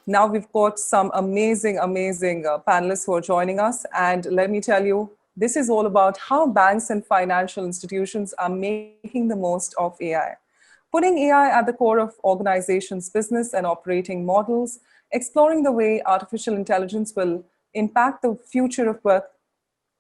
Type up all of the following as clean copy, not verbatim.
Now we've got some amazing panelists who are joining us. And let me tell you, this is all about how banks and financial institutions are making the most of AI. Putting AI at the core of organizations' business and operating models, exploring the way artificial intelligence will impact the future of work.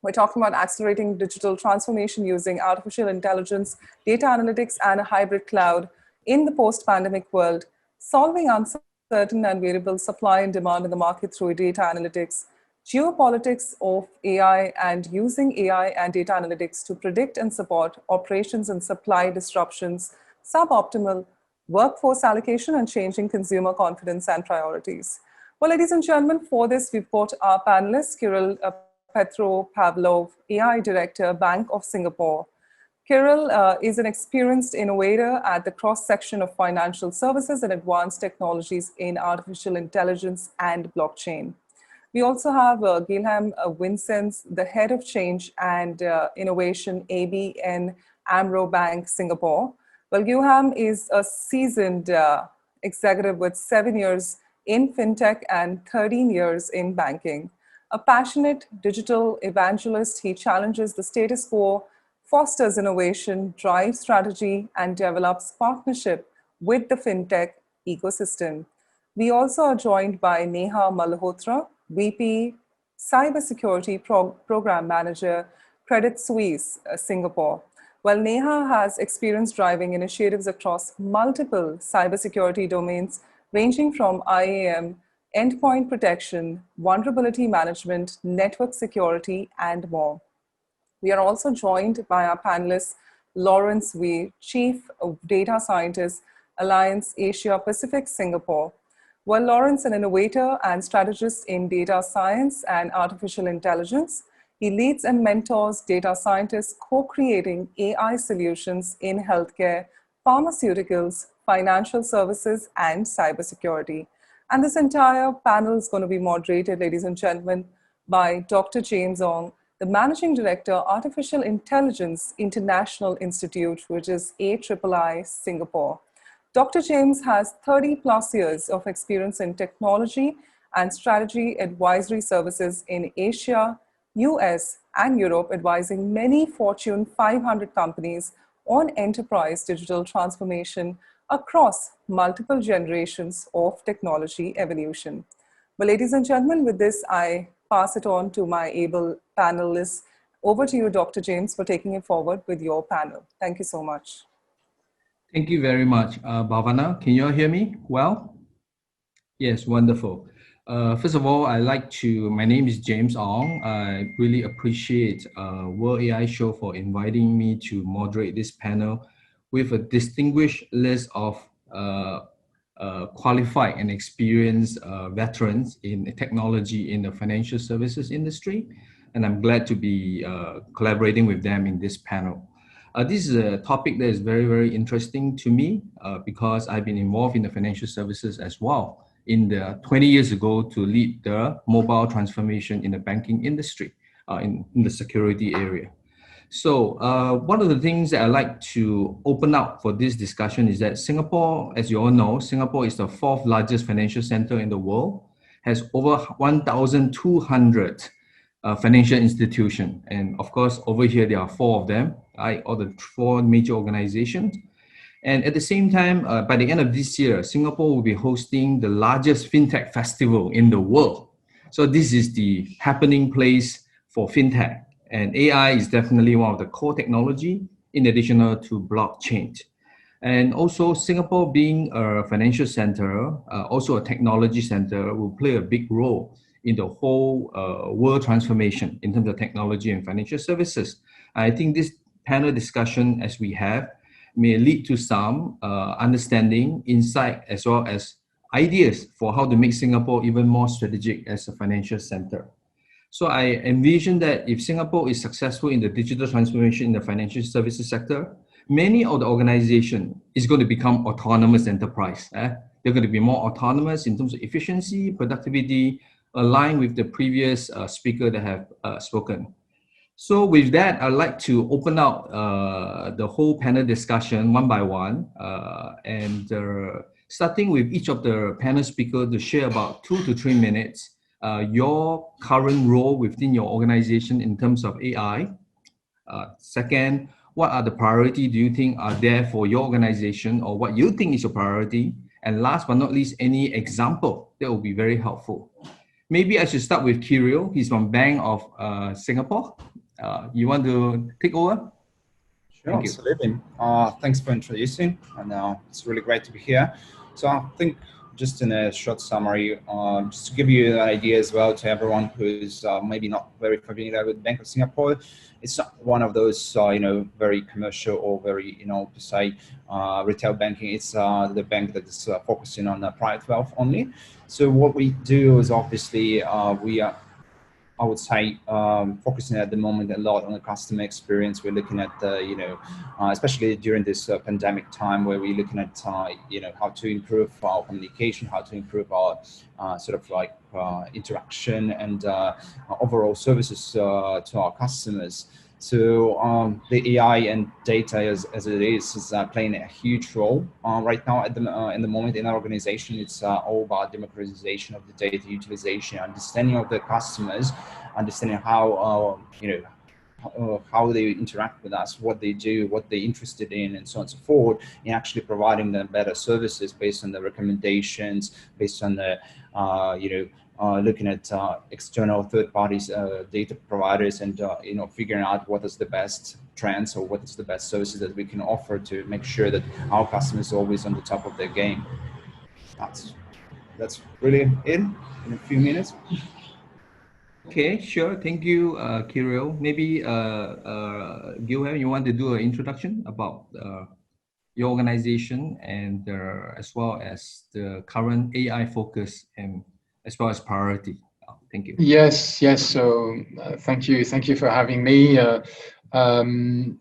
We're talking about accelerating digital transformation using artificial intelligence, data analytics, and a hybrid cloud in the post-pandemic world, solving uncertain and variable supply and demand in the market through data analytics, geopolitics of AI, and using AI and data analytics to predict and support operations and supply disruptions, suboptimal workforce allocation, and changing consumer confidence and priorities. Well, ladies and gentlemen, for this, we've got our panelists, Kirill Petropavlov, AI Director, Bank of Singapore. Kirill is an experienced innovator at the cross-section of financial services and advanced technologies in artificial intelligence and blockchain. We also have Guilhem Vincens, the Head of Change and Innovation, ABN AMRO Bank, Singapore. Well, Guilhem is a seasoned executive with 7 years in fintech and 13 years in banking. A passionate digital evangelist, he challenges the status quo, fosters innovation, drives strategy, and develops partnership with the fintech ecosystem. We also are joined by Neha Malhotra, VP, Cybersecurity Program Manager, Credit Suisse, Singapore. Well, Neha has experience driving initiatives across multiple cybersecurity domains, ranging from IAM, endpoint protection, vulnerability management, network security, and more. We are also joined by our panelists, Lawrence Wee, Chief Data Scientist, Alliance Asia Pacific, Singapore. Well, Lawrence, an innovator and strategist in data science and artificial intelligence, he leads and mentors data scientists co-creating AI solutions in healthcare, pharmaceuticals, financial services, and cybersecurity. And this entire panel is going to be moderated, ladies and gentlemen, by Dr. James Ong, the Managing Director, Artificial Intelligence International Institute, which is AIII Singapore. Dr. James has 30 plus years of experience in technology and strategy advisory services in Asia, US, and Europe, advising many Fortune 500 companies on enterprise digital transformation across multiple generations of technology evolution. Well, ladies and gentlemen, with this, I pass it on to my able panelists. Over to you, Dr. James, for taking it forward with your panel. Thank you so much. Thank you very much, Bhavana. Can you all hear me well? Yes, wonderful. First of all, my name is James Ong. I really appreciate World AI Show for inviting me to moderate this panel with a distinguished list of qualified and experienced veterans in technology in the financial services industry. And I'm glad to be collaborating with them in this panel. This is a topic that is very, very interesting to me because I've been involved in the financial services as well in the 20 years ago to lead the mobile transformation in the banking industry in the security area. So one of the things that I like to open up for this discussion is that Singapore, as you all know, Singapore is the 4th largest financial center in the world, has over 1,200 financial institutions. And of course, over here, there are 4 of them, right? All the 4 major organizations. And at the same time, by the end of this year, Singapore will be hosting the largest fintech festival in the world. So this is the happening place for fintech. And AI is definitely one of the core technology in addition to blockchain. And also Singapore being a financial center, also a technology center, will play a big role in the whole world transformation in terms of technology and financial services. I think this panel discussion as we have may lead to some understanding, insight, as well as ideas for how to make Singapore even more strategic as a financial center. So I envision that if Singapore is successful in the digital transformation in the financial services sector, many of the organization is going to become autonomous enterprise. They're going to be more autonomous in terms of efficiency, productivity, aligned with the previous speaker that have spoken. So with that, I'd like to open up the whole panel discussion one by one. starting with each of the panel speakers to share about 2 to 3 minutes your current role within your organization in terms of AI. Second, what are the priority do you think are there for your organization, or what you think is your priority? And last but not least, any example that will be very helpful. Maybe I should start with Kirill. He's from Bank of Singapore. You want to take over? Sure, absolutely. Thanks for introducing, and it's really great to be here. So I think just in a short summary, just to give you an idea as well to everyone who's maybe not very familiar with Bank of Singapore, it's not one of those very commercial or very per se retail banking. It's the bank that is focusing on private wealth only. So what we do is obviously we are, I would say, focusing at the moment a lot on the customer experience. We're looking at especially during this pandemic time, where we're looking at how to improve our communication, how to improve our interaction and overall services to our customers. So the AI and data as it is playing a huge role right now at in the moment in our organization. It's all about democratization of the data utilization, understanding of the customers, understanding how how they interact with us, what they do, what they're interested in, and so on and so forth, and actually providing them better services based on the recommendations, based on the looking at external third parties, data providers, and figuring out what is the best trends or what is the best services that we can offer to make sure that our customers are always on the top of their game. That's really it in a few minutes. Okay, sure. Thank you, Kirill. Maybe Guilhem, you want to do an introduction about your organization and as well as the current AI focus and as well as priority. Thank you. Yes. So thank you for having me. ABN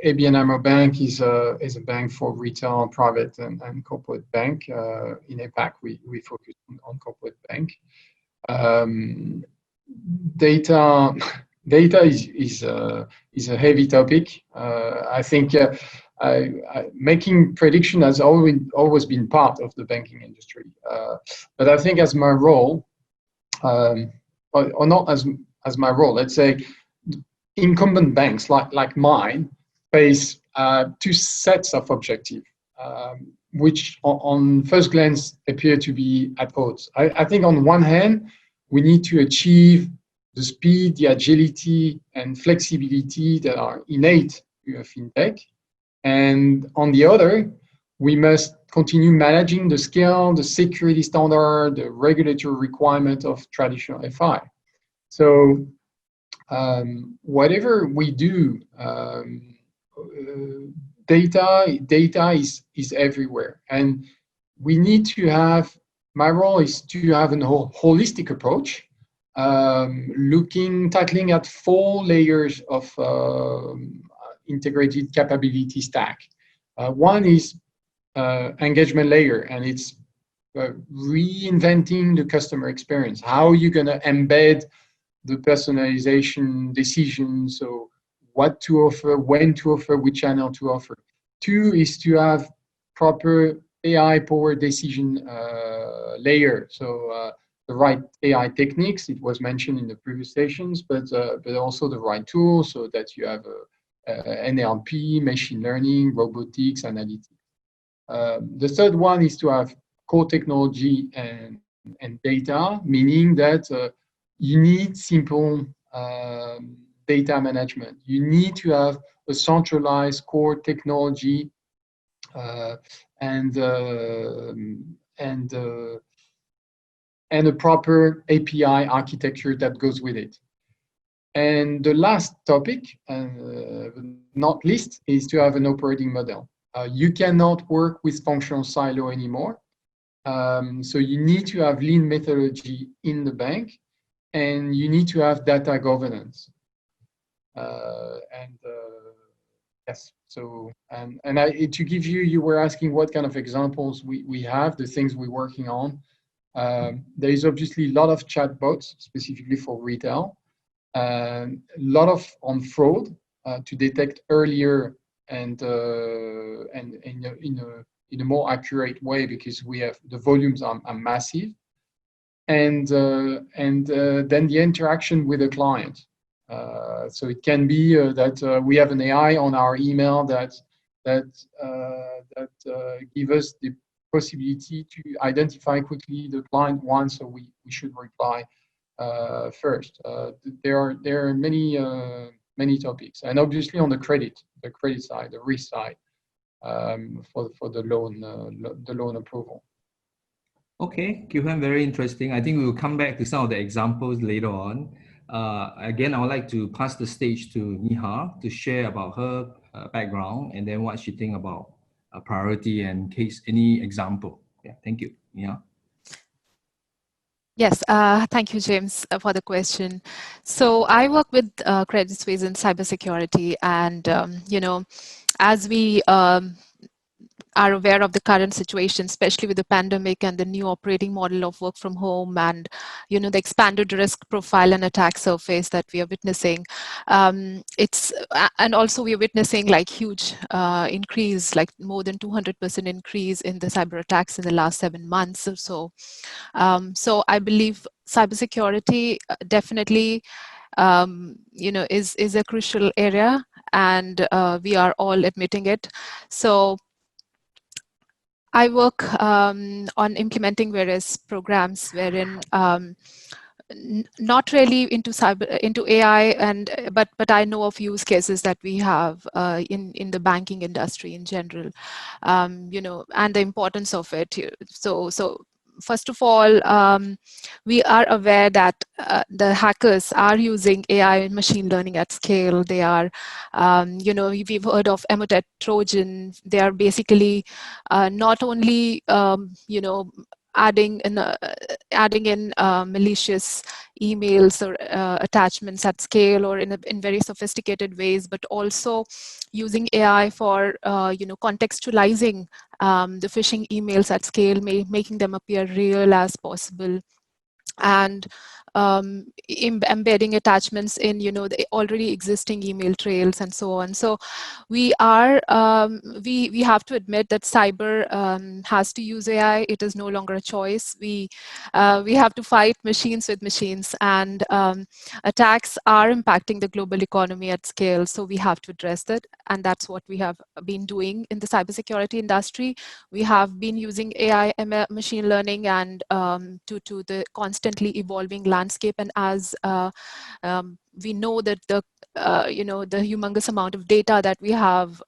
AMRO Bank is a bank for retail, private, and corporate bank. In APAC, we focus on corporate bank. Data is a heavy topic. I think making prediction has always been part of the banking industry. But I think as my role, or not as my role, let's say, incumbent banks like mine face two sets of objectives, which on first glance appear to be at odds. I think on one hand, we need to achieve the speed, the agility, and flexibility that are innate to a fintech. And on the other, we must continue managing the scale, the security standard, the regulatory requirement of traditional FI. So whatever we do, data is everywhere. And we need to have, my role is to have a holistic approach, tackling at 4 layers of integrated capability stack. One is engagement layer, and it's reinventing the customer experience. How are you going to embed the personalization decision? So what to offer, when to offer, which channel to offer. 2 is to have proper AI-powered decision layer. So the right AI techniques, it was mentioned in the previous sessions, but also the right tools so that you have NLP, machine learning, robotics, analytics. The third one is to have core technology and data, meaning that you need simple data management. You need to have a centralized core technology and a proper API architecture that goes with it. And the last topic, not least, is to have an operating model. You cannot work with functional silo anymore. So you need to have lean methodology in the bank, and you need to have data governance. Yes. So to give you, you were asking what kind of examples we have, the things we're working on. There is obviously a lot of chatbots specifically for retail. A lot on fraud to detect earlier and in a more accurate way, because we have the volumes are massive, and then the interaction with the client. So it can be that we have an AI on our email that give us the possibility to identify quickly the client wants, so we should reply first. There are many topics, and obviously on the credit side, the risk side, for the loan approval. Okay, Guilhem, very interesting. I think we will come back to some of the examples later on. Again, I would like to pass the stage to Neha to share about her background and then what she think about priority and case, any example. Yeah, thank you, Neha. Yes, thank you, James, for the question. So I work with Credit Suisse in cybersecurity, and as we are aware of the current situation, especially with the pandemic and the new operating model of work from home, and the expanded risk profile and attack surface that we are witnessing. And also we are witnessing like huge increase, like more than 200% increase in the cyber attacks in the last 7 months or so. So I believe cybersecurity definitely is a crucial area, and we are all admitting it. So I work on implementing various programs wherein not really into AI, but I know of use cases that we have in the banking industry in general, and the importance of it. So first of all, we are aware that the hackers are using AI and machine learning at scale. They are, we've heard of Emotet Trojan. They are basically not only, adding in malicious emails or attachments at scale or in very sophisticated ways, but also using AI for contextualizing the phishing emails at scale, making them appear real as possible, and embedding attachments in the already existing email trails and so on. So we are we have to admit that cyber has to use AI. It is no longer a choice. We have to fight machines with machines, and attacks are impacting the global economy at scale. So we have to address that, and that's what we have been doing in the cybersecurity industry. We have been using AI, machine learning, and to the constantly evolving landscape. And as we know that the humongous amount of data that we have,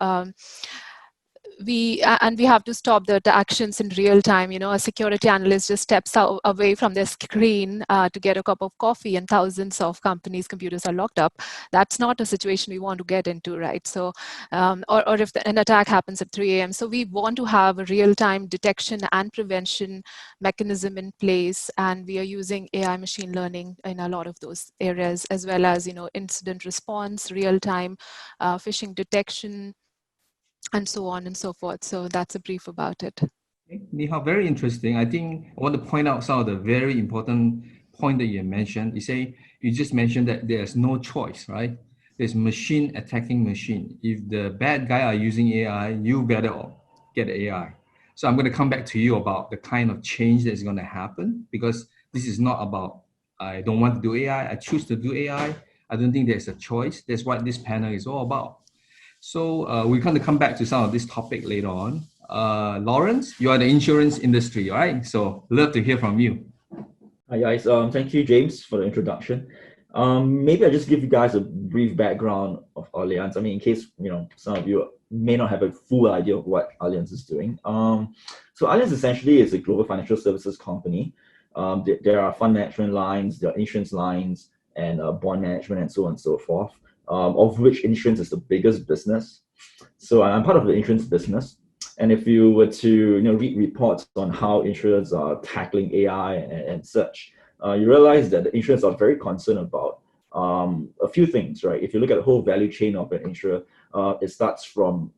we have to stop the actions in real time. A security analyst just steps away from their screen to get a cup of coffee, and thousands of companies' computers are locked up. That's not a situation we want to get into, right? So, or if an attack happens at 3 a.m. So we want to have a real-time detection and prevention mechanism in place, and we are using AI machine learning in a lot of those areas, as well as incident response, real-time phishing detection, and so on and so forth. So that's a brief about it. Okay. Neha, very interesting. I think I want to point out some of the very important point that you mentioned. You just mentioned that there's no choice, right? There's machine attacking machine. If the bad guy are using AI, you better get AI. So I'm going to come back to you about the kind of change that's going to happen, because this is not about I don't want to do AI, I choose to do AI. I don't think there's a choice. That's what this panel is all about. So we're going to come back to some of this topic later on. Lawrence, you are in the insurance industry, right? So love to hear from you. Hi guys, thank you James for the introduction. Maybe I'll just give you guys a brief background of Allianz. I mean, in case some of you may not have a full idea of what Allianz is doing. So Allianz essentially is a global financial services company. There are fund management lines, there are insurance lines, and bond management, and so on and so forth. Of which insurance is the biggest business. So I'm part of the insurance business. And if you were to read reports on how insurers are tackling AI and such, you realize that the insurers are very concerned about a few things, right? If you look at the whole value chain of an insurer, it starts from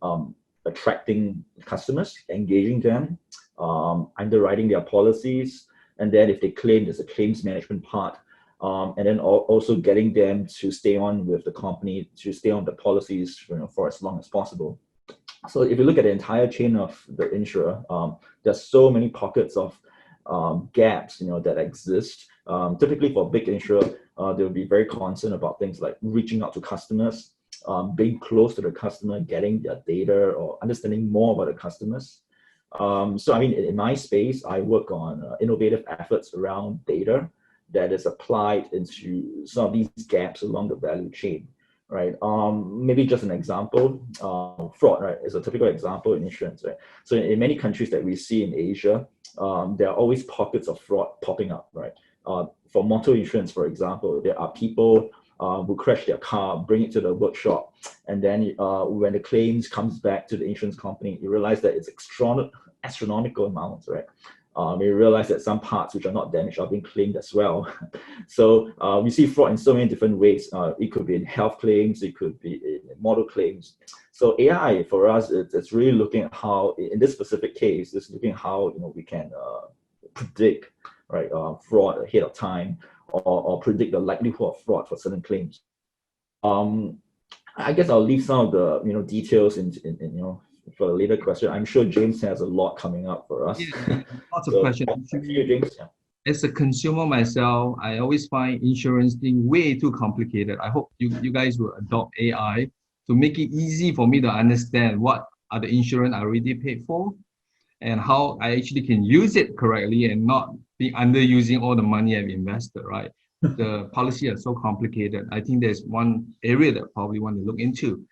attracting customers, engaging them, underwriting their policies, and then if they claim, there's a claims management part. And then also getting them to stay on with the company, to stay on the policies for as long as possible. So if you look at the entire chain of the insurer, there's so many pockets of gaps, that exist. Typically for big insurer, they'll be very concerned about things like reaching out to customers, being close to the customer, getting their data or understanding more about the customers. So I mean, in my space, I work on innovative efforts around data that is applied into some of these gaps along the value chain, right? Maybe just an example, fraud, right, is a typical example in insurance, right? So in many countries that we see in Asia, there are always pockets of fraud popping up, right? For motor insurance, for example, there are people who crash their car, bring it to the workshop, and then when the claims comes back to the insurance company, you realize that it's astronomical amounts, right? You realize that some parts which are not damaged are being claimed as well. So we see fraud in so many different ways. It could be in health claims, it could be in motor claims. So AI for us, it's really looking at how, in this specific case, it's looking at how we can predict, right, fraud ahead of time, or predict the likelihood of fraud for certain claims. I guess I'll leave some of the details in for the later question. I'm sure James has a lot coming up for us. Yeah, lots of questions. Thank you, James. Yeah. As a consumer myself, I always find insurance thing way too complicated. I hope you guys will adopt AI to make it easy for me to understand what are the insurance I already paid for and how I actually can use it correctly and not be underusing all the money I've invested, right? The policy are so complicated. I think there's one area that I probably want to look into.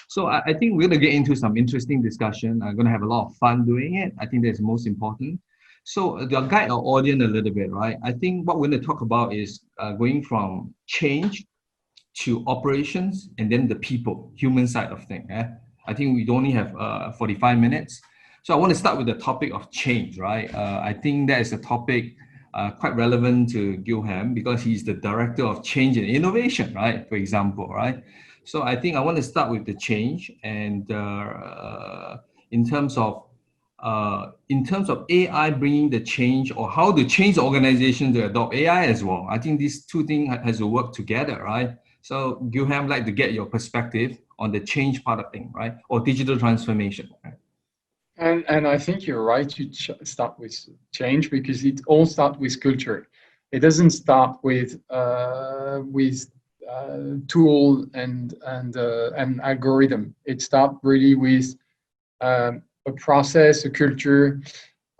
So I think we're going to get into some interesting discussion. I'm going to have a lot of fun doing it. I think that's most important. So to guide our audience a little bit, right? I think what we're going to talk about is going from change to operations and then the people, human side of things. I think we only have 45 minutes. So I want to start with the topic of change, right? I think that is a topic quite relevant to Guilhem because he's the director of change and innovation, right? For example, right? So I think I want to start with the change, and in terms of AI bringing the change, or how to change the organization to adopt AI as well. I think these two things has to work together, right? So Guilhem, I'd like to get your perspective on the change part of things, right? Or digital transformation, right? And I think you're right to start with change because it all starts with culture. It doesn't start with tool and algorithm. It starts really with a process, a culture.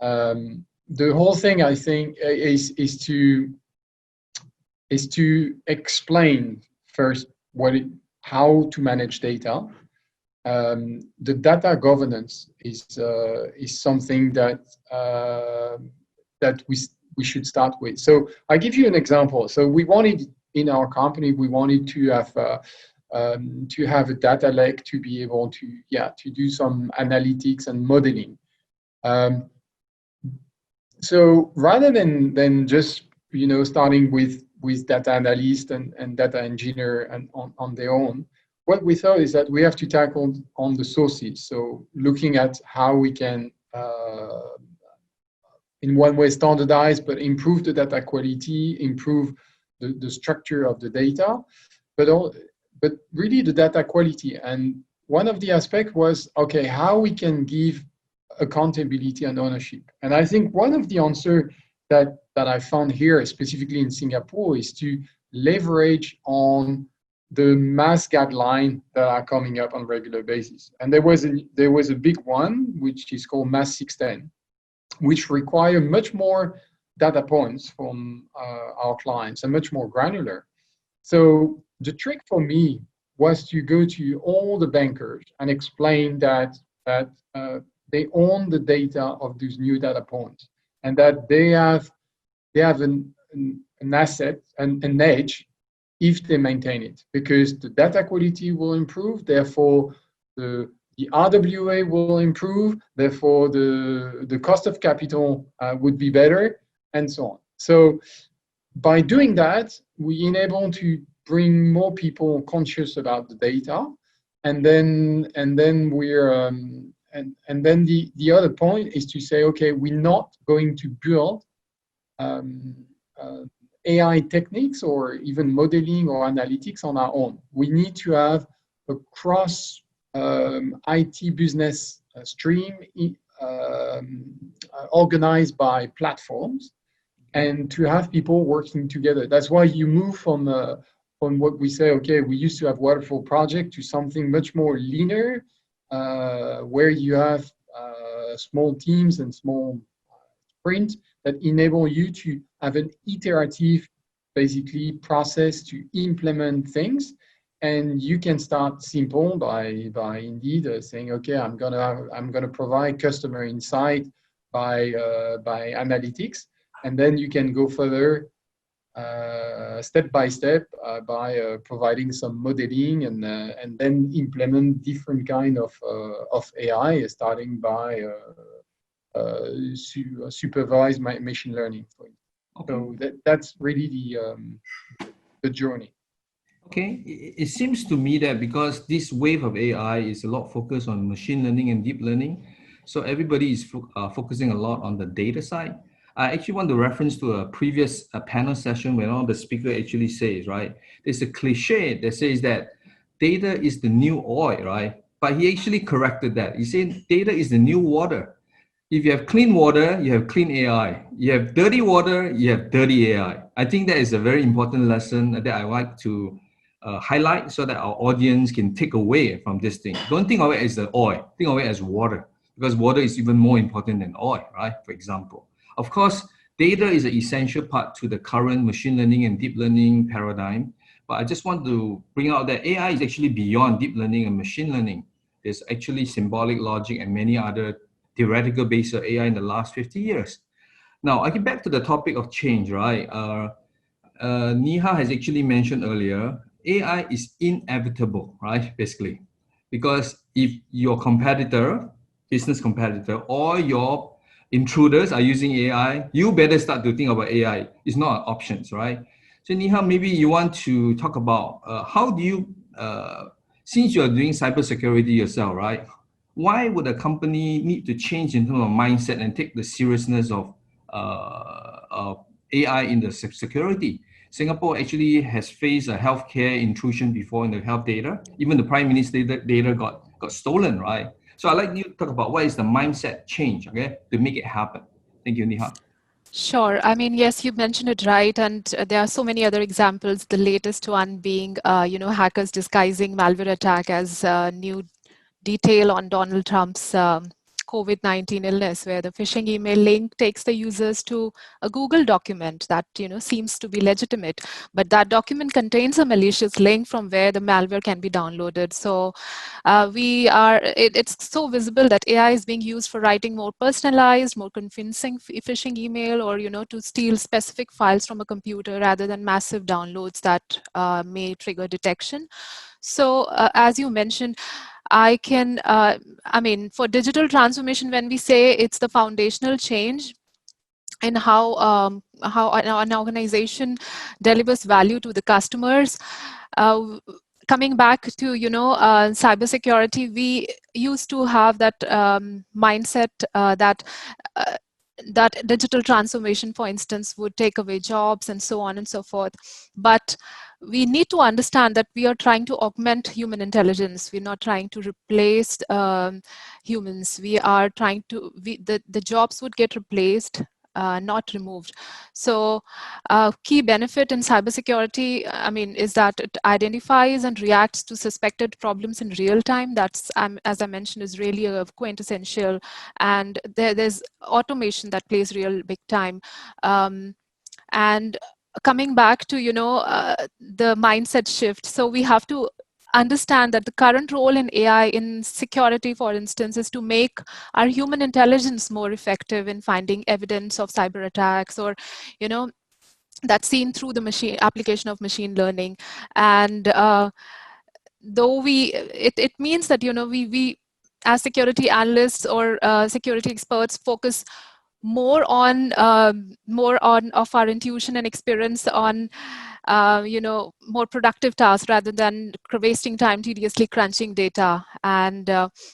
The whole thing, I think, is to explain first how to manage data. The data governance is something that we should start with. So I give you an example. So we wanted in our company, we wanted to have a data lake to be able to do some analytics and modeling. So rather than just starting with data analyst and data engineer and on their own, what we thought is that we have to tackle on the sources. So looking at how we can, in one way, standardize, but improve the data quality, improve the structure of the data, but really the data quality. And one of the aspects was, okay, how we can give accountability and ownership. And I think one of the answers that I found here, specifically in Singapore, is to leverage on the mass guidelines that are coming up on a regular basis. And there was a big one, which is called Mass 610, which require much more data points from our clients and much more granular. So the trick for me was to go to all the bankers and explain that they own the data of these new data points and that they have an asset and an edge if they maintain it, because the data quality will improve, therefore the RWA will improve, therefore the cost of capital would be better, and so on. So by doing that, we enable to bring more people conscious about the data, and then the other point is to say, okay, we're not going to build AI techniques or even modeling or analytics on our own. We need to have a cross IT business stream organized by platforms, and to have people working together. That's why you move from what we say, okay, we used to have waterfall project, to something much more linear, where you have small teams and small sprints that enable you to have an iterative, basically, process to implement things. And you can start simple by indeed saying, okay, I'm gonna provide customer insight by analytics, and then you can go further step by step by providing some modeling, and then implement different kind of AI, starting by supervised machine learning. Okay. So that's really the journey. Okay, it seems to me that because this wave of AI is a lot focused on machine learning and deep learning, so everybody is focusing a lot on the data side. I actually want to reference to a previous panel session where one of the speaker actually says, right, there's a cliche that says that data is the new oil, right? But he actually corrected that. He said data is the new water. If you have clean water, you have clean AI. You have dirty water, you have dirty AI. I think that is a very important lesson that I like to highlight so that our audience can take away from this thing. Don't think of it as the oil, think of it as water, because water is even more important than oil, right? For example. Of course, data is an essential part to the current machine learning and deep learning paradigm. But I just want to bring out that AI is actually beyond deep learning and machine learning. There's actually symbolic logic and many other theoretical base of AI in the last 50 years. Now, I get back to the topic of change, right? Neha has actually mentioned earlier, AI is inevitable, right? Basically, because if your competitor, business competitor, or your intruders are using AI, you better start to think about AI. It's not options, right? So Neha, maybe you want to talk about how do you, since you're doing cybersecurity yourself, right? Why would a company need to change in terms of mindset and take the seriousness of AI in the security? Singapore actually has faced a healthcare intrusion before in the health data. Even the Prime Minister's data got stolen, right? So I'd like you to talk about what is the mindset change, okay, to make it happen. Thank you, Neha. Sure. I mean, yes, you mentioned it right, and there are so many other examples. The latest one being, hackers disguising malware attack as new detail on Donald Trump's COVID-19 illness, where the phishing email link takes the users to a Google document that seems to be legitimate, but that document contains a malicious link from where the malware can be downloaded. So it's so visible that AI is being used for writing more personalized, more convincing phishing email, or to steal specific files from a computer rather than massive downloads that may trigger detection. So as you mentioned, for digital transformation, when we say it's the foundational change in how an organization delivers value to the customers. Coming back to cybersecurity, we used to have that mindset that digital transformation, for instance, would take away jobs and so on and so forth. But we need to understand that we are trying to augment human intelligence. We're not trying to replace humans. We are trying to, the jobs would get replaced, not removed. So key benefit in cybersecurity, is that it identifies and reacts to suspected problems in real time. That's, as I mentioned, is really a quintessential. And there's automation that plays real big time. And coming back to, the mindset shift. So we have to understand that the current role in AI in security, for instance, is to make our human intelligence more effective in finding evidence of cyber attacks, or, that's seen through the application of machine learning. And though it means that, we as security analysts or security experts focus more on of our intuition and experience on more productive tasks rather than wasting time tediously crunching data. And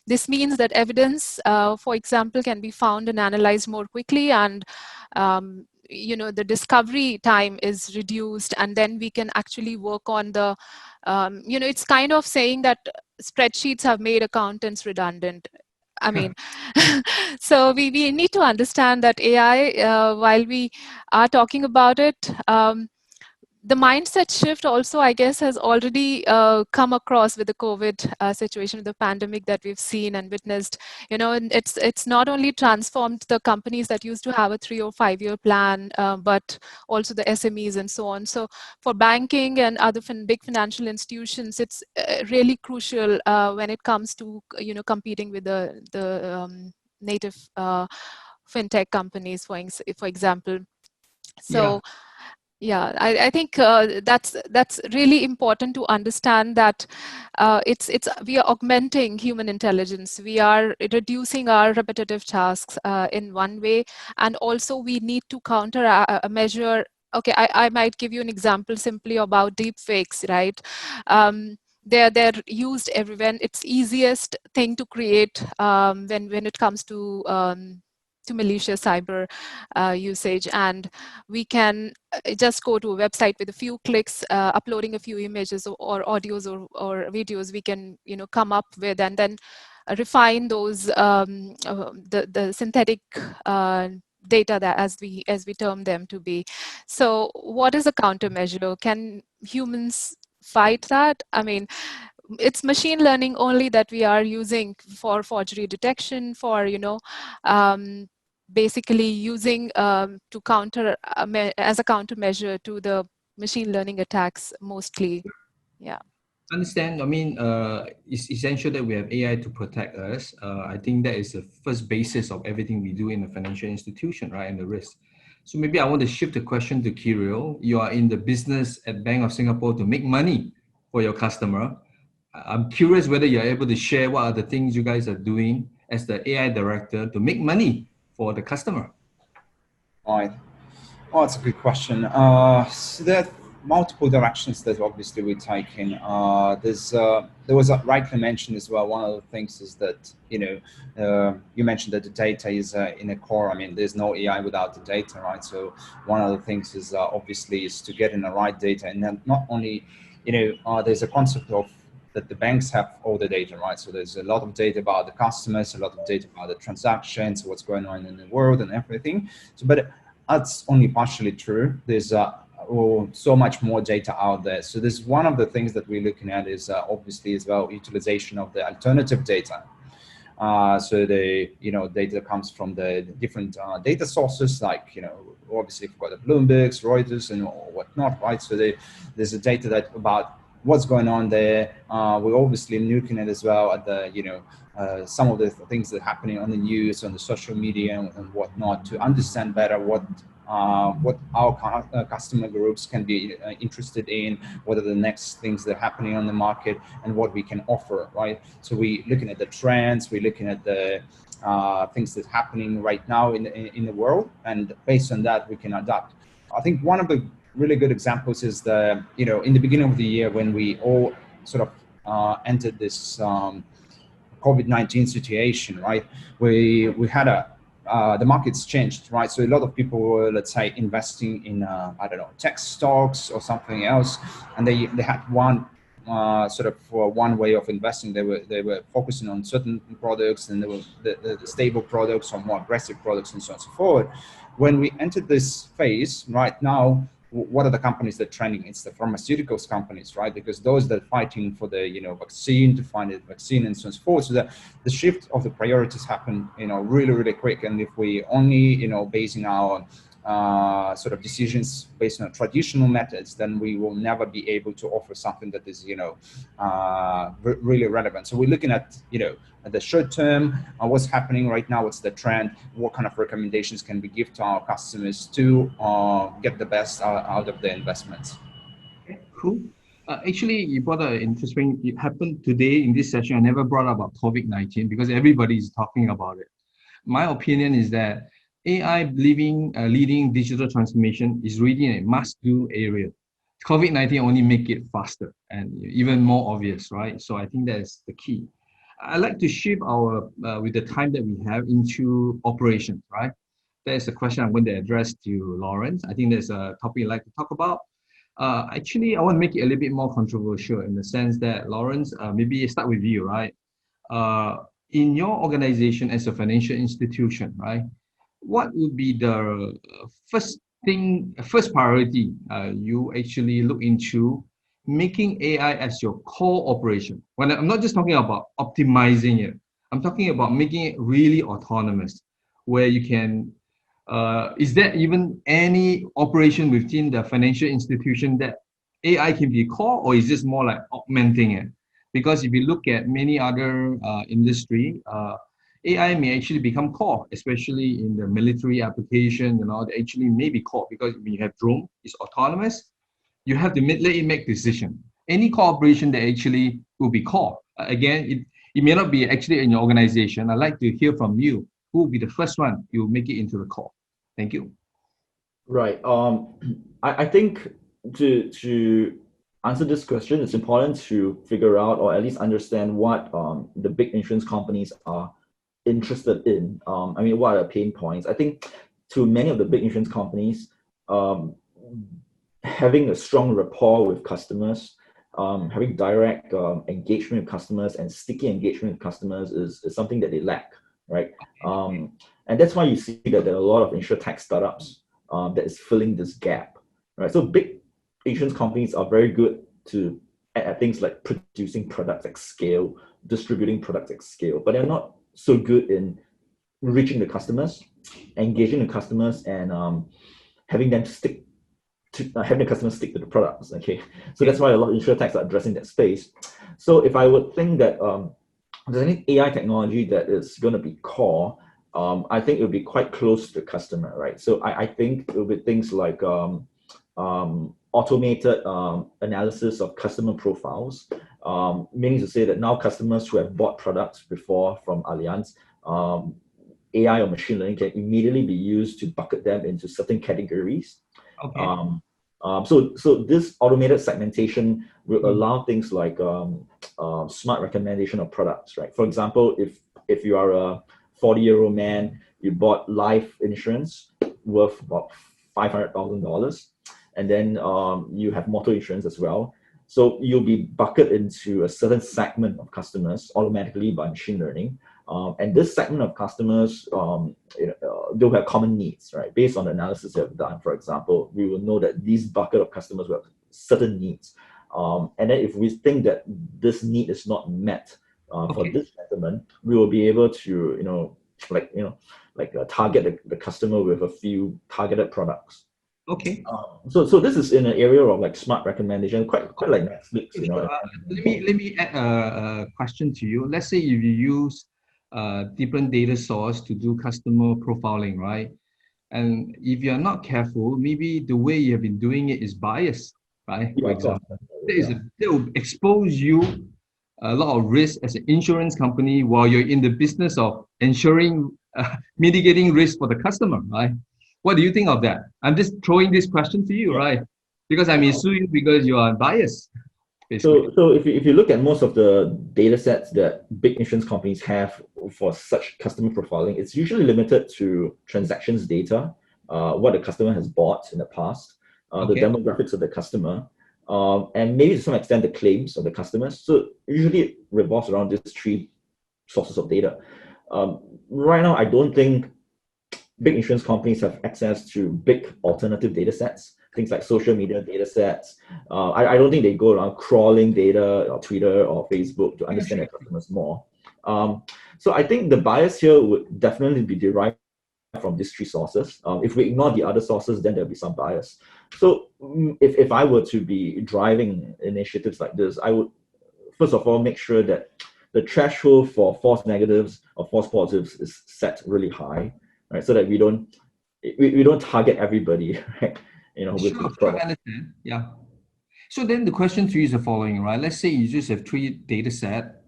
this means that evidence, for example, can be found and analyzed more quickly, and the discovery time is reduced, and then we can actually work on the it's kind of saying that spreadsheets have made accountants redundant. I mean, so we need to understand that AI, while we are talking about it, the mindset shift also, I guess, has already come across with the COVID situation, the pandemic that we've seen and witnessed. And it's not only transformed the companies that used to have a 3 or 5 year plan, but also the SMEs and so on. So for banking and other big financial institutions, it's really crucial when it comes to competing with the native fintech companies, for example. So. Yeah, I think that's really important to understand that we are augmenting human intelligence. We are reducing our repetitive tasks in one way, and also we need to counter a measure. Okay, I might give you an example simply about deep fakes, right? They're used everywhere. It's easiest thing to create when it comes to malicious cyber usage, and we can just go to a website with a few clicks, uploading a few images or audios or videos. We can come up with and then refine those the synthetic data that as we term them to be. So what is a countermeasure? Can humans fight that? I mean, it's machine learning only that we are using for forgery detection, for basically using to counter as a countermeasure to the machine learning attacks mostly. Yeah. Understand. I mean, it's essential that we have AI to protect us. I think that is the first basis of everything we do in a financial institution, right? And the risk. So maybe I want to shift the question to Kirill. You are in the business at Bank of Singapore to make money for your customer. I'm curious whether you're able to share what are the things you guys are doing as the AI director to make money for the customer. Right. Oh, that's a good question. So there are multiple directions that obviously we're taking. There was rightly mentioned as well. One of the things is that you mentioned that the data is in a core. I mean, there's no AI without the data, right? So one of the things is obviously is to get in the right data, and then not only there's a concept of that the banks have all the data, right? So there's a lot of data about the customers, a lot of data about the transactions, what's going on in the world and everything. So, but that's only partially true. There's so much more data out there. So this one of the things that we're looking at is obviously as well utilization of the alternative data. So the data comes from the different data sources, like obviously we've got the Bloombergs, Reuters, and whatnot, right? So there's a data that about what's going on there. We're obviously looking at as well at the some of the things that are happening on the news, on the social media, and whatnot, to understand better what our customer groups can be interested in, what are the next things that are happening on the market, and what we can offer, right? So we're looking at the trends, we're looking at the things that are happening right now in the world, and based on that, we can adapt. I think one of the really good examples is in the beginning of the year when we all sort of entered this COVID-19 situation, right? We had the markets changed, right? So a lot of people were, let's say, investing in I don't know, tech stocks or something else, and they had one one way of investing. They were focusing on certain products, and there were the stable products or more aggressive products, and so on and so forth. When we entered this phase right now, what are the companies that are trending? It's the pharmaceuticals companies, right? Because those that are fighting for the vaccine, to find a vaccine, and so on and so forth. So the shift of the priorities happen really, really quick. And if we only basing our sort of decisions based on traditional methods, then we will never be able to offer something that is really relevant. So we're looking at at the short term, what's happening right now, what's the trend, what kind of recommendations can we give to our customers to get the best out of their investments. Okay, cool. Actually, you brought an interesting, it happened today in this session. I never brought up about COVID-19 because everybody is talking about it. My opinion is that AI leading digital transformation is really a must-do area. COVID-19 only make it faster and even more obvious, right? So I think that is the key. I'd like to shift our, with the time that we have, into operations, right? That is a question I'm going to address to Lawrence. I think there's a topic I'd like to talk about. Actually, I want to make it a little bit more controversial in the sense that, Lawrence, maybe start with you, right? In your organization as a financial institution, right? What would be the first priority you actually look into making AI as your core operation? When I'm not just talking about optimizing it, I'm talking about making it really autonomous, where you can. Is there even any operation within the financial institution that AI can be core, or is this more like augmenting it? Because if you look at many other industry, AI may actually become core, especially in the military application. They actually may be core because when you have drone, it's autonomous. You have to let it make decision. Any cooperation that actually will be core. Again, it may not be actually in your organization. I'd like to hear from you. Who will be the first one you make it into the core? Thank you. Right. I think to answer this question, it's important to figure out or at least understand what the big insurance companies are interested in. I mean, what are the pain points? I think to many of the big insurance companies, having a strong rapport with customers, having direct engagement with customers and sticky engagement with customers is something that they lack, right? And that's why you see that there are a lot of insurtech startups that is filling this gap, right? So big insurance companies are very good at things like producing products at scale, distributing products at scale, but they're not so good in reaching the customers, engaging the customers, and having the customers stick to the products. Okay, so that's why a lot of insurtechs are addressing that space. So if I would think that there's any AI technology that is going to be core, I think it will be quite close to the customer, right? So I think it will be things like automated analysis of customer profiles, meaning to say that now customers who have bought products before from Allianz, AI or machine learning can immediately be used to bucket them into certain categories. Okay. So this automated segmentation will allow things like smart recommendation of products, right? For example, if you are a 40-year-old man, you bought life insurance worth about $500,000, and then you have motor insurance as well. So you'll be bucketed into a certain segment of customers automatically by machine learning. And this segment of customers, they'll have common needs, right? Based on the analysis we have done, for example, we will know that these bucket of customers will have certain needs. And then if we think that this need is not met for this segment, we will be able to, target the customer with a few targeted products. Okay. So this is in an area of like smart recommendation, quite like Netflix. Let me add a question to you. Let's say if you use different data source to do customer profiling, right? And if you're not careful, maybe the way you have been doing it is biased, right? For example, that will expose you a lot of risk as an insurance company while you're in the business of ensuring mitigating risk for the customer, right? What do you think of that? I'm just throwing this question to you, right? Because I may sue you because you are biased. Basically. So if you look at most of the data sets that big insurance companies have for such customer profiling, it's usually limited to transactions data, what the customer has bought in the past, the demographics of the customer, and maybe to some extent the claims of the customers. So usually it revolves around these three sources of data. Right now, I don't think big insurance companies have access to big alternative data sets, things like social media data sets. I don't think they go around crawling data or Twitter or Facebook to understand their customers more. So I think the bias here would definitely be derived from these three sources. If we ignore the other sources, then there'll be some bias. So if I were to be driving initiatives like this, I would first of all make sure that the threshold for false negatives or false positives is set really high, right? So that we don't target everybody, right? Sure, I understand. Yeah. So then the question to you is the following, right? Let's say you just have 3 data set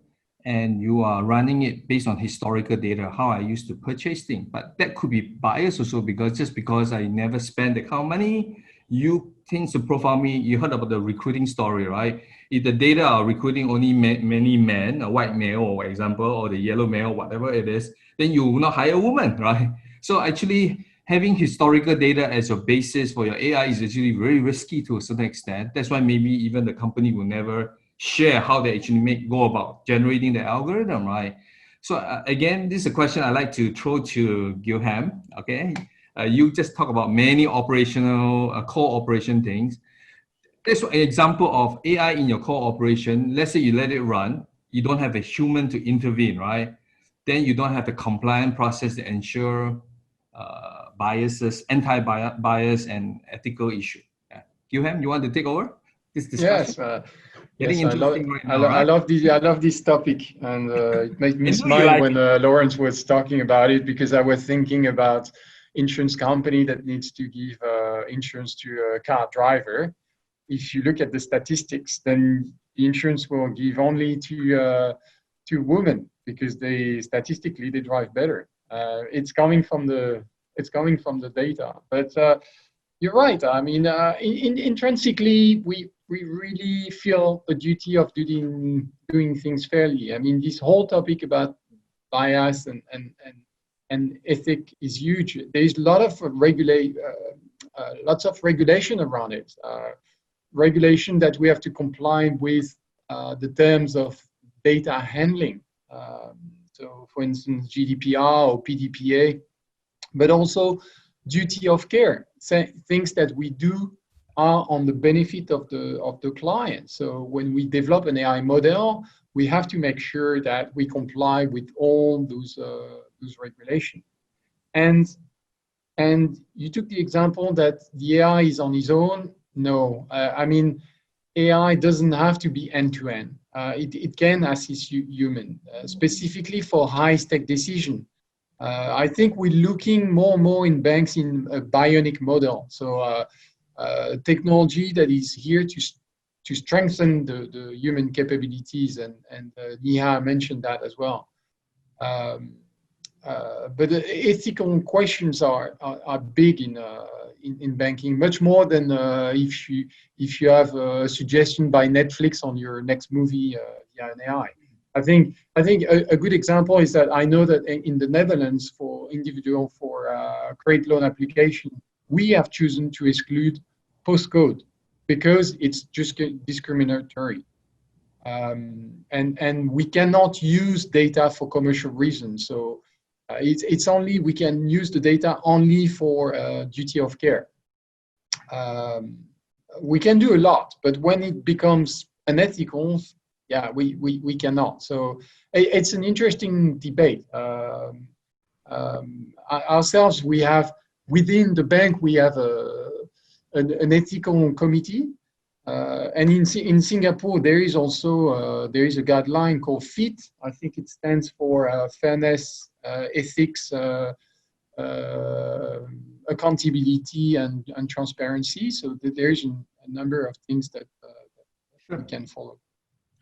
and you are running it based on historical data, how I used to purchase things. But that could be biased also because I never spend that kind of money, you tend to profile me. You heard about the recruiting story, right? If the data are recruiting only many men, a white male, for example, or the yellow male, whatever it is, then you will not hire a woman, right? So actually having historical data as your basis for your AI is actually very risky to a certain extent. That's why maybe even the company will never share how they actually go about generating the algorithm, right? So again, this is a question I like to throw to Guilhem, okay? You just talk about many operational, core operation things. That's an example of AI in your core operation. Let's say you let it run, you don't have a human to intervene, right? Then you don't have the compliant process to ensure biases, anti-bias and ethical issue. Yeah. Guilhem, you want to take over this discussion? Yes, Getting yes, interesting right now, right? I love this topic, and it made me I know you smile like when Lawrence was talking about it, because I was thinking about insurance company that needs to give insurance to a car driver. If you look at the statistics, then the insurance will give only to women, because they statistically they drive better. It's coming from the data, but you're right. I mean, intrinsically, we really feel a duty of doing things fairly. I mean, this whole topic about bias and ethic is huge. There's a lot of lots of regulation around it. Regulation that we have to comply with the terms of data handling. So, for instance, GDPR or PDPA, but also duty of care, things that we do are on the benefit of the client. So when we develop an AI model, we have to make sure that we comply with all those regulations. And you took the example that the AI is on its own. No, I mean, AI doesn't have to be end-to-end. It can assist human, specifically for high-stake decision. I think we're looking more and more in banks in a bionic model. So technology that is here to strengthen the human capabilities, and Neha mentioned that as well. But the ethical questions are big in banking, much more than if you have a suggestion by Netflix on your next movie via an AI. I think a good example is that I know that in the Netherlands, for credit loan application, we have chosen to exclude postcode because it's just discriminatory. And we cannot use data for commercial reasons. So it's only, we can use the data only for duty of care. We can do a lot, but when it becomes unethical, yeah, we cannot. So it's an interesting debate. Ourselves, we have, within the bank, we have an ethical committee. And in Singapore, there is also there is a guideline called FIT. I think it stands for fairness, ethics, accountability, and transparency. So there is a number of things that we can follow.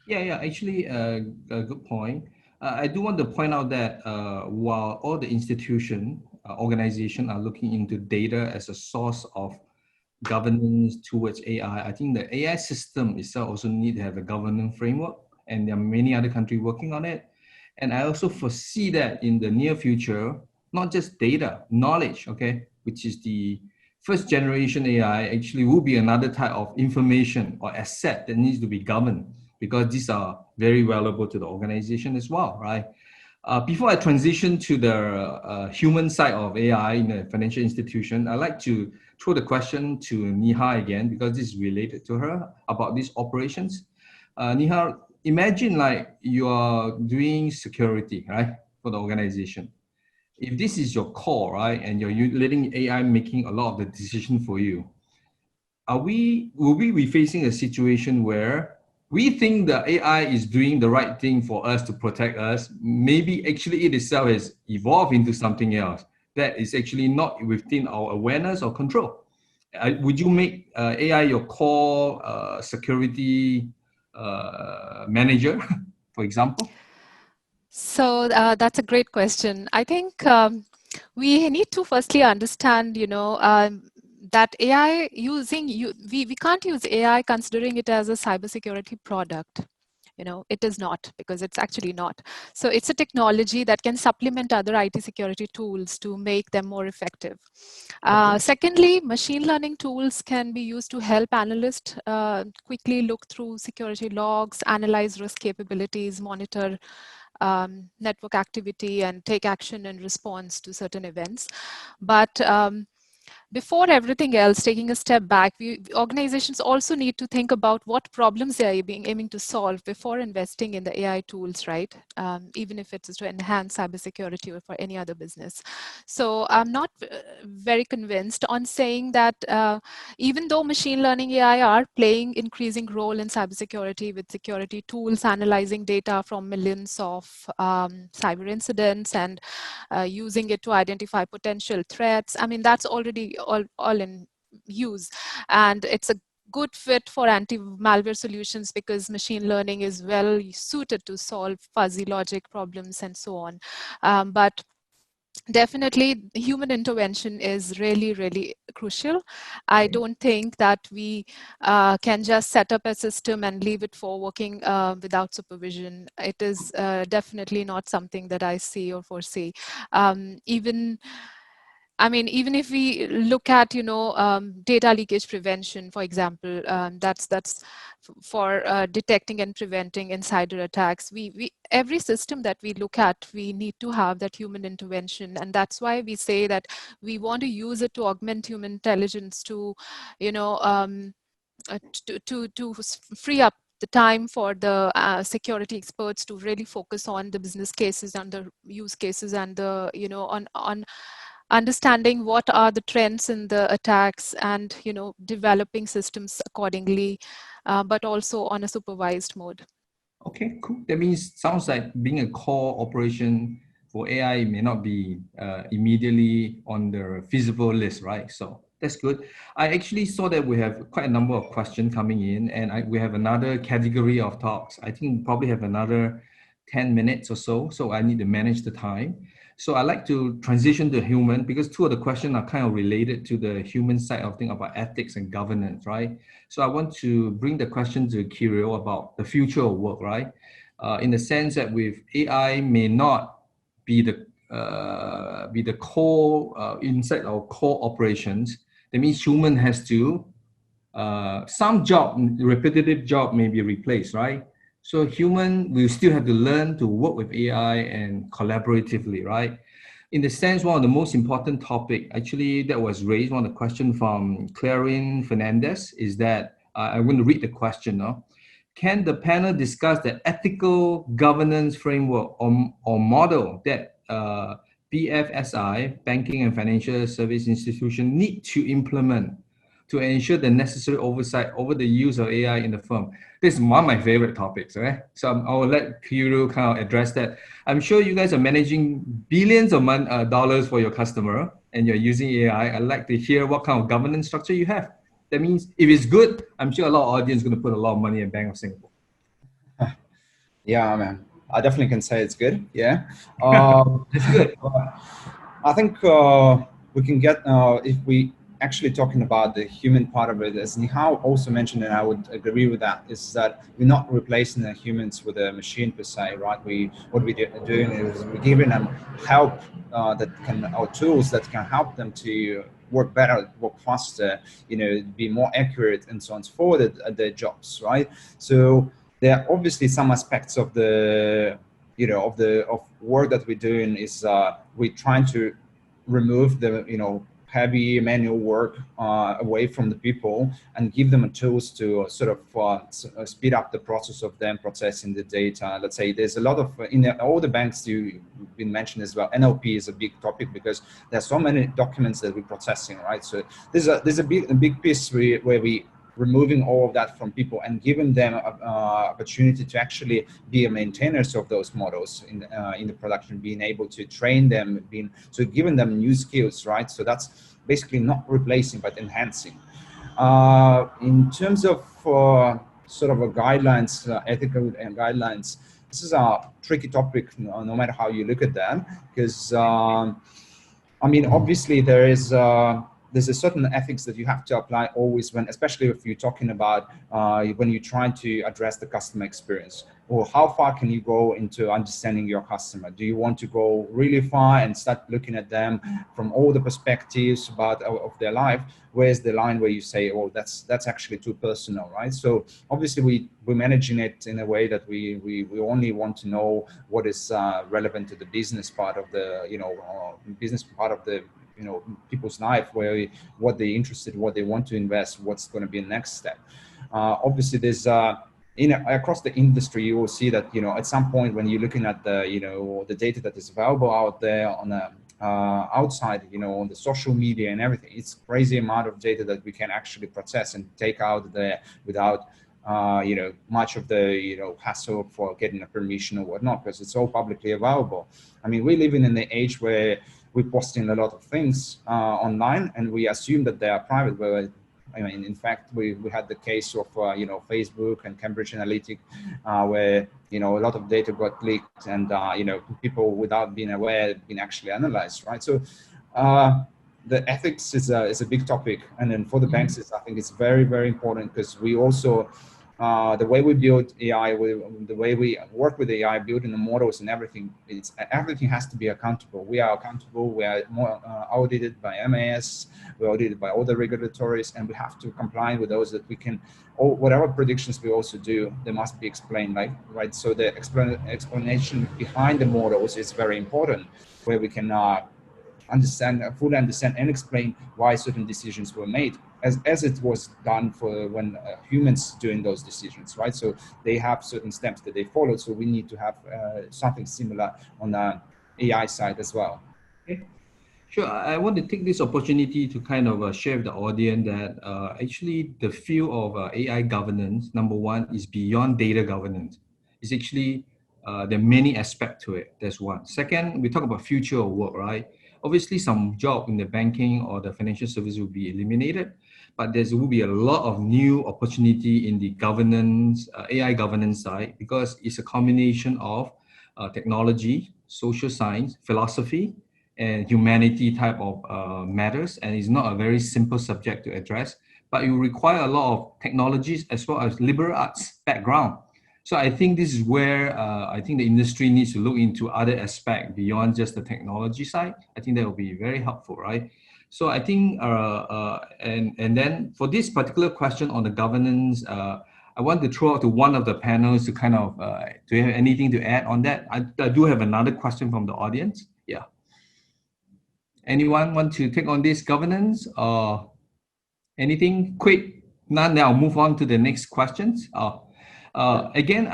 Yeah, actually, a good point. I do want to point out that while all the institution, organization are looking into data as a source of governance towards AI, I think the AI system itself also need to have a governance framework, and there are many other countries working on it. And I also foresee that in the near future, not just data, knowledge, okay, which is the first generation AI, actually will be another type of information or asset that needs to be governed, because these are very valuable to the organization as well, right? Before I transition to the human side of AI in a financial institution, I'd like to throw the question to Neha again, because this is related to her, about these operations. Neha, imagine like you are doing security, right, for the organization. If this is your core, right, and you're letting AI making a lot of the decision for you, will we be facing a situation where we think the AI is doing the right thing for us to protect us? Maybe actually it itself has evolved into something else that is actually not within our awareness or control. Would you make AI your core security manager, for example? So that's a great question. I think we need to firstly understand, that AI we can't use AI considering it as a cybersecurity product. It is not, because it's actually not. So it's a technology that can supplement other IT security tools to make them more effective. Secondly, machine learning tools can be used to help analysts quickly look through security logs, analyze risk capabilities, monitor network activity, and take action in response to certain events. But before everything else, taking a step back, organizations also need to think about what problems they are aiming to solve before investing in the AI tools, right? Even if it's to enhance cybersecurity or for any other business. So I'm not very convinced on saying that even though machine learning AI are playing increasing role in cybersecurity with security tools, analyzing data from millions of cyber incidents and using it to identify potential threats. I mean, that's already all in use, and it's a good fit for anti-malware solutions because machine learning is well suited to solve fuzzy logic problems and so on. But definitely human intervention is really, really crucial. I don't think that we can just set up a system and leave it for working without supervision. It is definitely not something that I see or foresee. Even if we look at, data leakage prevention, for example, that's for detecting and preventing insider attacks. Every system that we look at, we need to have that human intervention, and that's why we say that we want to use it to augment human intelligence to, to free up the time for the security experts to really focus on the business cases and the use cases and the, on understanding what are the trends in the attacks and, developing systems accordingly, but also on a supervised mode. Okay, cool. That means, sounds like being a core operation for AI may not be immediately on the feasible list, right? So that's good. I actually saw that we have quite a number of questions coming in, and we have another category of talks. I think we probably have another 10 minutes or so. So I need to manage the time. So I like to transition to human, because two of the questions are kind of related to the human side of things about ethics and governance, right? So I want to bring the question to Kirill about the future of work, right? In the sense that with AI may not be the core inside our core operations. That means human has to some repetitive job may be replaced, right? So human will still have to learn to work with AI and collaboratively, right? In the sense, one of the most important topic actually that was raised, one of the question from Clarin Fernandez is that, I'm going to read the question now. Can the panel discuss the ethical governance framework or model that BFSI, banking and financial service institution, need to implement to ensure the necessary oversight over the use of AI in the firm? This is one of my favorite topics, right? So I will let Kirill kind of address that. I'm sure you guys are managing billions of dollars for your customer and you're using AI. I'd like to hear what kind of governance structure you have. That means if it's good, I'm sure a lot of audience is going to put a lot of money in Bank of Singapore. Yeah, man. I definitely can say it's good. Yeah. That's good. I think we can get, if we actually talking about the human part of it, as Neha also mentioned, and I would agree with that, is that we're not replacing the humans with a machine per se, right? What we're doing is we're giving them help or tools that can help them to work better, work faster, be more accurate, and so on and so forth at their jobs, right? So there are obviously some aspects of the of work that we're doing is we're trying to remove the heavy manual work away from the people and give them tools to sort of speed up the process of them processing the data. Let's say there's a lot of in all the banks you've been mentioned as well. NLP is a big topic because there's so many documents that we're processing, right? So there's a big piece where we removing all of that from people and giving them opportunity to actually be a maintainers of those models in the production, being able to train them, giving them new skills, right? So that's basically not replacing but enhancing. In terms of sort of a guidelines, ethical and guidelines, this is a tricky topic no matter how you look at that, because I mean, obviously there's there's a certain ethics that you have to apply always when, especially if you're talking about when you're trying to address the customer experience, or how far can you go into understanding your customer? Do you want to go really far and start looking at them from all the perspectives of their life? Where's the line where you say, oh, that's actually too personal, right? So obviously we're managing it in a way that we only want to know what is relevant to the business part of the, business part of the, people's life, where what they're interested, what they want to invest, what's going to be the next step. Obviously there's across the industry, you will see that, at some point when you're looking at the, the data that is available out there on a, outside, on the social media and everything, it's crazy amount of data that we can actually process and take out there without, much of the, hassle for getting a permission or whatnot, because it's all publicly available. I mean, we're living in the age where we're posting a lot of things online, and we assume that they are private, but I mean, in fact, we had the case of, Facebook and Cambridge Analytica, where, a lot of data got leaked, and, people without being aware been actually analyzed, right? So the ethics is a big topic. And then for the banks, I think it's very, very important, because we also, the way we build AI, the way we work with AI, building the models and everything, everything has to be accountable. We are accountable. We are more audited by MAS. We're audited by all the regulatories, and we have to comply with those that we can. Whatever predictions we also do, they must be explained, right? So the explanation behind the models is very important, where we can fully understand and explain why certain decisions were made, as it was done for when humans doing those decisions, right? So they have certain steps that they follow. So we need to have something similar on the AI side as well. Okay. Sure. I want to take this opportunity to kind of share with the audience that actually the field of AI governance, number one, is beyond data governance. It's actually, there are many aspects to it. That's one. Second, we talk about future of work, right? Obviously, some job in the banking or the financial service will be eliminated, but there will be a lot of new opportunity in the governance, AI governance side, because it's a combination of technology, social science, philosophy, and humanity type of matters, and it's not a very simple subject to address, but it will require a lot of technologies as well as liberal arts background. So I think this is where I think the industry needs to look into other aspects beyond just the technology side. I think that will be very helpful, right? So I think, and then for this particular question on the governance, I want to throw out to one of the panels to kind of, do you have anything to add on that? I do have another question from the audience. Yeah. Anyone want to take on this governance or anything quick? None, then I'll move on to the next questions. Again,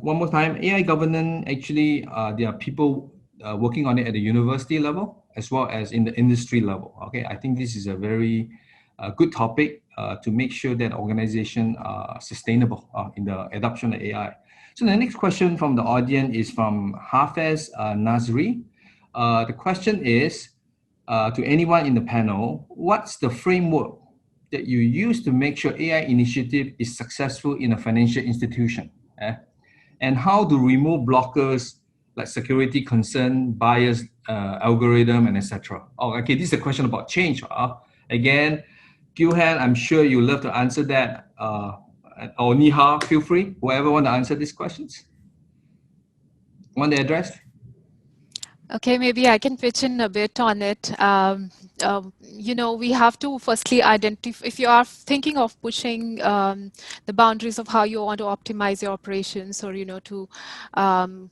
one more time, AI governance, actually, there are people working on it at the university level as well as in the industry level. Okay, I think this is a very good topic to make sure that organizations are sustainable in the adoption of AI. So the next question from the audience is from Hafez Nazri. The question is, to anyone in the panel, what's the framework that you use to make sure AI initiative is successful in a financial institution? And how to remove blockers like security concern, bias, algorithm, and etc. Oh, okay, this is a question about change. Again, Guilhem, I'm sure you love to answer that. Or Neha, feel free, whoever want to answer these questions. Want to address? Okay, maybe I can pitch in a bit on it. We have to firstly identify, if you are thinking of pushing the boundaries of how you want to optimize your operations, or, to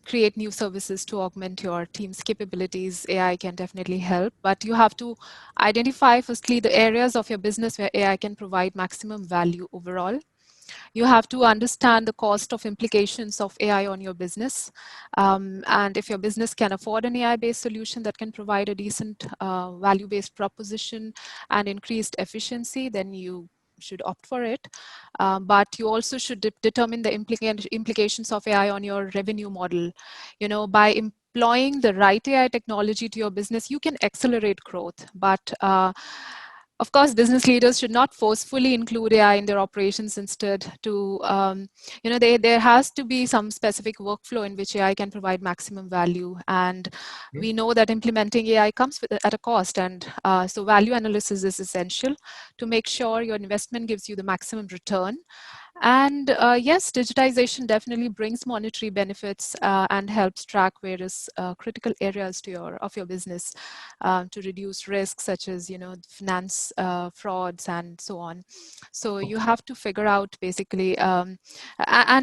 create new services to augment your team's capabilities, AI can definitely help. But you have to identify firstly the areas of your business where AI can provide maximum value overall. You have to understand the cost of implications of AI on your business. And if your business can afford an AI-based solution that can provide a decent value-based proposition and increased efficiency, then you should opt for it. But you also should determine the implications of AI on your revenue model. By employing the right AI technology to your business, you can accelerate growth. But Of course, business leaders should not forcefully include AI in their operations. Instead, there has to be some specific workflow in which AI can provide maximum value. And we know that implementing AI comes at a cost. And so value analysis is essential to make sure your investment gives you the maximum return. And yes, digitization definitely brings monetary benefits and helps track various critical areas of your business to reduce risks such as finance frauds and so on. So you have to figure out basically, and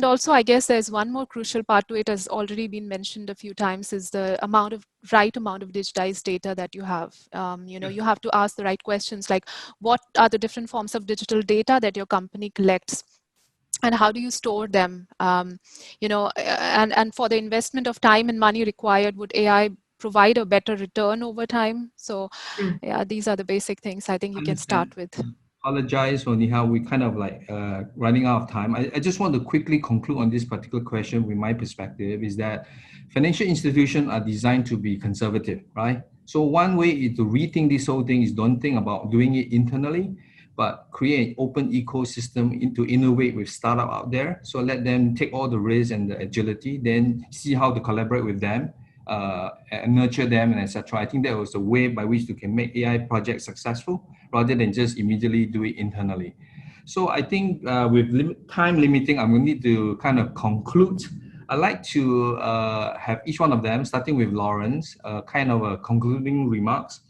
also I guess there's one more crucial part to it, has already been mentioned a few times, is the right amount of digitized data that you have. You have to ask the right questions, like what are the different forms of digital data that your company collects, and how do you store them? And for the investment of time and money required, would AI provide a better return over time? So yeah, these are the basic things I think you can start with. Apologize for Neha, we kind of like running out of time. I just want to quickly conclude on this particular question with my perspective is that financial institutions are designed to be conservative, right? So one way is to rethink this whole thing is don't think about doing it internally, but create an open ecosystem to innovate with startup out there. So let them take all the risks and the agility, then see how to collaborate with them, and nurture them, and etc. I think that was the way by which you can make AI projects successful rather than just immediately do it internally. So I think with time limiting, I'm going to need to kind of conclude. I'd like to have each one of them, starting with Lawrence, kind of a concluding remarks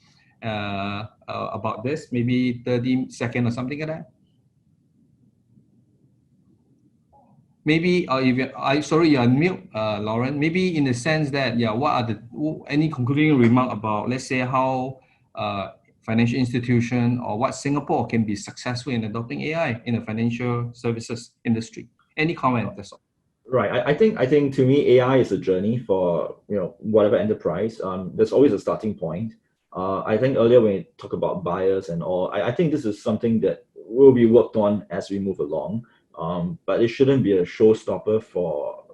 about this, maybe 30 seconds or something like that. Maybe, sorry, you're on mute, Lauren. Maybe in the sense that, what are any concluding remark about, let's say, how financial institution or what Singapore can be successful in adopting AI in the financial services industry? Any comment? That's all. Right. I think to me, AI is a journey for whatever enterprise. There's always a starting point. I think earlier when we talk about buyers and all, I think this is something that will be worked on as we move along. But it shouldn't be a showstopper for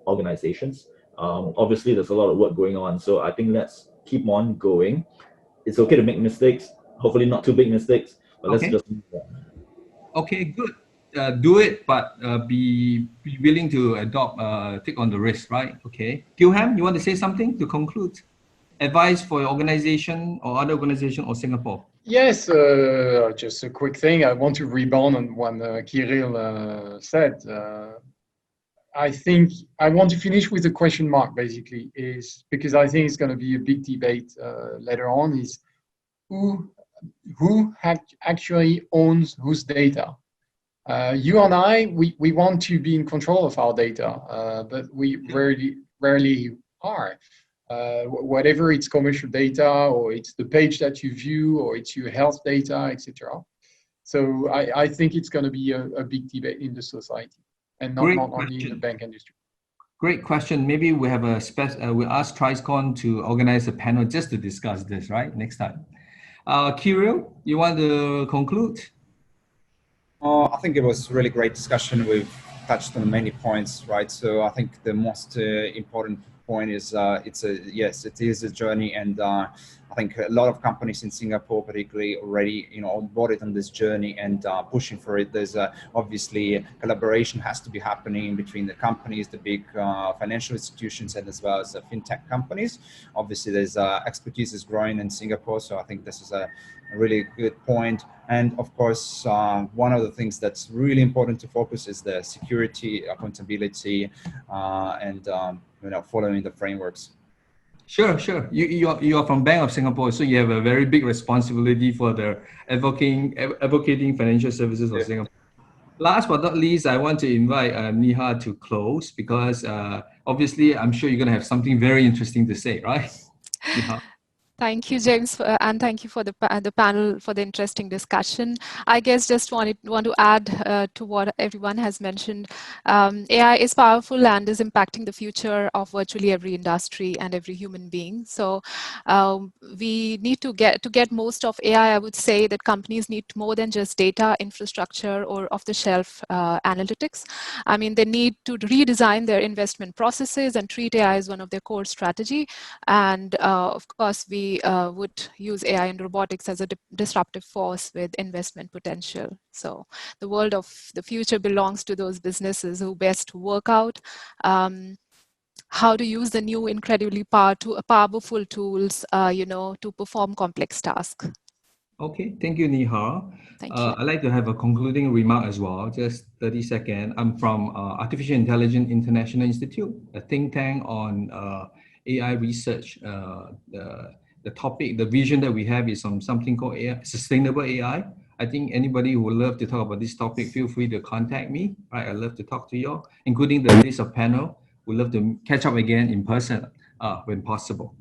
organizations. Obviously, there's a lot of work going on, so I think let's keep on going. It's okay to make mistakes, hopefully not too big mistakes, but let's just move on. Okay, good. Do it, but be willing to take on the risk, right? Okay. Guilhem, you want to say something to conclude? Advice for your organization or other organization or Singapore? Yes, just a quick thing. I want to rebound on what Kirill said. I think I want to finish with a question mark, basically, is because I think it's going to be a big debate later on, is who actually owns whose data? You and I, we want to be in control of our data, but we rarely are. Whatever it's commercial data, or it's the page that you view, or it's your health data, etc. So I think it's going to be a big debate in the society, and not only in the bank industry. Great question. Maybe we have we ask TriScon to organize a panel just to discuss this, right? Next time. Kirill, you want to conclude? I think it was a really great discussion. We've touched on many points, right? So I think the most important point is it is a journey, and I think a lot of companies in Singapore particularly already onboarded on this journey and pushing for it. There's obviously collaboration has to be happening between the companies, the big financial institutions, and as well as the fintech companies. Obviously there's expertise is growing in Singapore, so I think this is a really good point. And of course, one of the things that's really important to focus is the security, accountability, and following the frameworks. Sure. You are from Bank of Singapore, so you have a very big responsibility for the advocating financial services of Singapore. Last but not least, I want to invite Neha to close, because obviously I'm sure you're going to have something very interesting to say, right? Neha. Thank you, James, and thank you for the panel for the interesting discussion. I guess just want to add to what everyone has mentioned. AI is powerful and is impacting the future of virtually every industry and every human being. So we need to get most of AI. I would say that companies need more than just data infrastructure or off-the-shelf analytics. I mean, they need to redesign their investment processes and treat AI as one of their core strategy. And of course, we we would use AI and robotics as a disruptive force with investment potential. So the world of the future belongs to those businesses who best work out how to use the new incredibly powerful tools, to perform complex tasks. Okay, thank you, Neha. Thank you. I'd like to have a concluding remark as well, just 30 seconds. I'm from Artificial Intelligence International Institute, a think tank on AI research. The topic, the vision that we have is on something called AI, sustainable AI. I think anybody who would love to talk about this topic, feel free to contact me. Right, I'd love to talk to you all, including the list of panel. We'd love to catch up again in person when possible.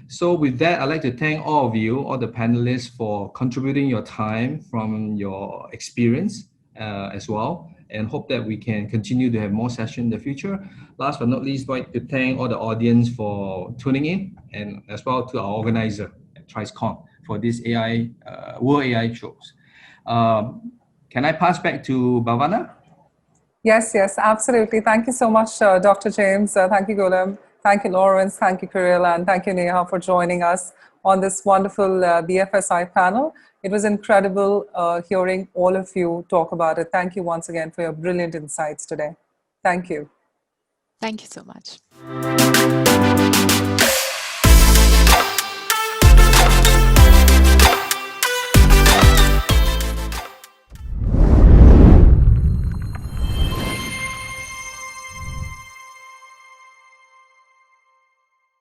So with that, I'd like to thank all of you, all the panelists, for contributing your time from your experience as well, and hope that we can continue to have more sessions in the future. Last but not least, I'd like to thank all the audience for tuning in, and as well to our organizer at TriceCon for this AI, World AI shows. Can I pass back to Bhavana? Yes, absolutely. Thank you so much, Dr. James. Thank you, Guilhem. Thank you, Lawrence. Thank you, Kirill. And thank you, Neha, for joining us on this wonderful BFSI panel. It was incredible hearing all of you talk about it. Thank you once again for your brilliant insights today. Thank you. Thank you so much.